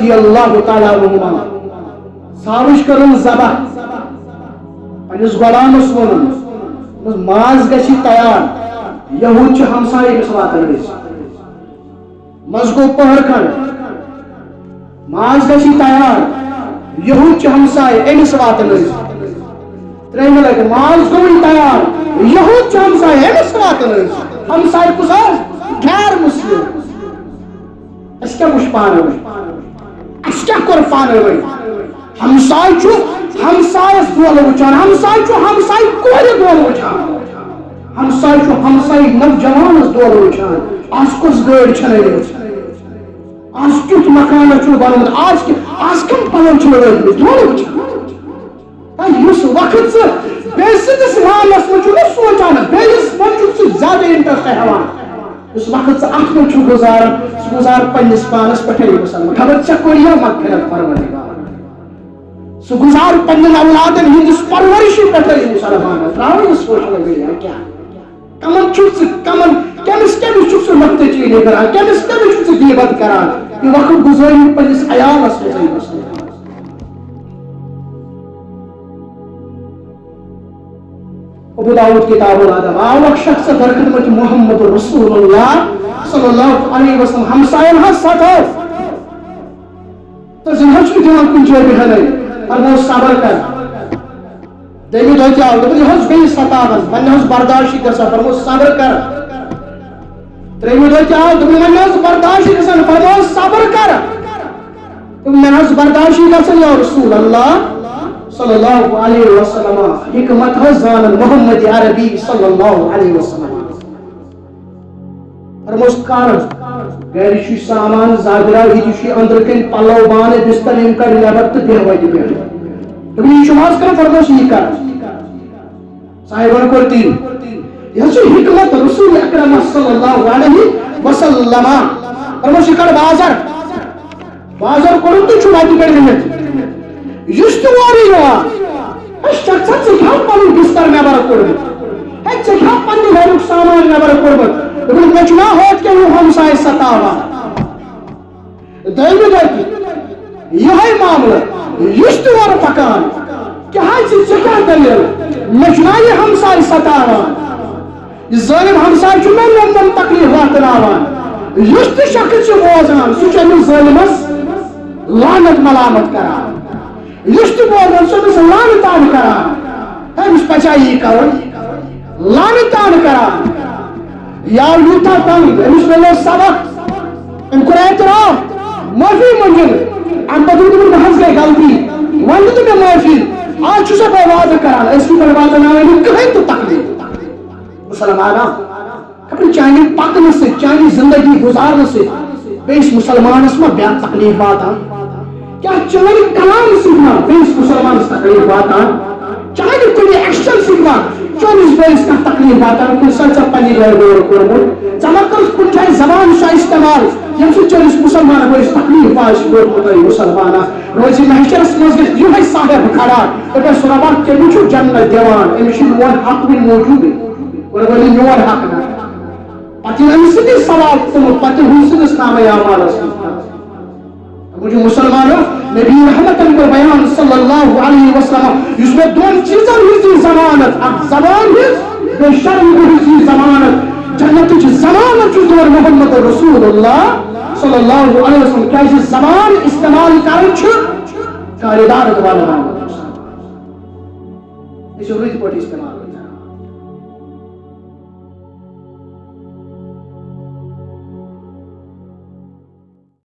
رضی اللہ تعالیٰ عنہما ساوش کرن ذبح پنس غلامس ون ماز گژھِ تیار یہود چھ ہمسائے گژھِ واتن مز گو پہر کھنڈ ماز گژھِ تیار یہود چھ ہمسائے امس واتن تریم لگے ماز گوئی تیار یہود چھ ہمسائے امس واتن ہمسائے کس غیر مسلم اس کیا مش پانے اس کیا کر پانے ہمسائے چھو ہمسائے دول وچان ہمسائے چھو ہمسائے کوئی دول وچان ہمسائے چھو ہمسائے نوجوان دول وچان آج کس گاڑی چھنے آج کیت مکان چھو بنوت آج کم پلو چھو دول وچان اس وقت سے بیسدس حالس میں چھو سوچانا بیس وقت سے زیادہ انٹرسٹ ہے ہوا اس وقت سے اخ میں چھو گزار پنس پانس پٹھے مسلمان خبر چکوڑیا مغفرت پروردگار سو گزار پنن اولادن ہندس پرورشی پٹھے مسلمان تراوی سوچ لگے کیا کمن چھو سے کمن کیمس چھو سے لگتے چینے کرا کیمس چھو سے دیبت کرا یہ وقت گزاری پنس عیال اس میں مسلمان ابو داود کتاب الادب آوک شخص در خدمت محمد رسول اللہ صلی اللہ علیہ وسلم ہمسائن ہاں ساتھ ہو تو زنہچ بھی دیوان کن جو بھی ہے فرمو صبر کر دیمی دوتی آو تو یہ بے ستاون من نے برداشتی کرسا فرمو صبر کر تریمی دوتی آو تو من نے برداشتی کرسا فرمو صبر کر تم نے برداشتی کرسا یا رسول اللہ صلی اللہ علیہ وسلم حکمت حضان محمد عربی صلی اللہ علیہ وسلم فرموس کار گھر چھ سامان زاگرا یہ اندر کن پلو بانے بستر ام کر نیبر تو دیوائے دی بیٹھ تو یہ شماز کر فرموس یہ کر صاحبان کو تین یہ چھ حکمت رسول اکرم صلی اللہ علیہ وسلم فرموس یہ کر بازار کرن تو چھوڑا دی بیٹھ یشتو واری روا اشتر چت سے کھا پانی بستر نیبر کرد ہے سے کھا پانی گھرک سامان نیبر کرد لیکن مجنا ہوت کہ وہ ہمسائے ستاوا دائمی دیکھی یہی معاملہ یشتو وار پکان کہ ہائی سے کیا دلیل مجنا یہ ہمسائے ستاوا ظالم ہمسائے چو میں لندن تکلیف واتناوان یشت شخص چو موزان سوچے میں ظالمس لعنت ملامت کران یشت بولن سمس لانتان کران ہمس پچائی کرن لانتان کران یا یوتا تنگ ہمس ملو سبق ان کو اعتراف معافی منجن ام بدود من بحث گئی غلطی ون تو میں معافی آج چھو سے واضح کران اس کی پر واضح نہ کہیں تو تکلیف مسلمانہ اپنی چاہیے پاکنے سے چاہیے زندگی گزارنے سے بیس مسلمان اس میں بیان تکلیف آتا کیا چاہیے کلام سیکھنا بیس مسلمان اس تکلیف آتا چاہیے کوئی ایکشن سیکھنا چولیس بیس کا تکلیف آتا کوئی سلسل پنی گئے دور کرمون چمکر کن چاہیے زبان شاہ استعمال یم سے چولیس مسلمان کو اس تکلیف آش دور کرتا مسلمانہ روزی محشرس مزگت یہ ہے صاحب کھڑا اگر سنوان کے بچو جنت دیوان امیشی نوان حق بھی موجود ہے اور ولی نوان حق نہ پتی نمیسی سوال تم پتی حسن اس نام اعمال اس مجھے مسلمانوں نبی رحمت کو بیان صلی اللہ علیہ وسلم اس میں دون چیزیں ہوئی ضمانت اب زبان ہے بے شرم ہوئی ضمانت جنت کی ضمانت جو دور محمد رسول اللہ صلی اللہ علیہ وسلم کیا اس زبان استعمال کریں چھو کاریدار دوالہ اس رویت پوٹی استعمال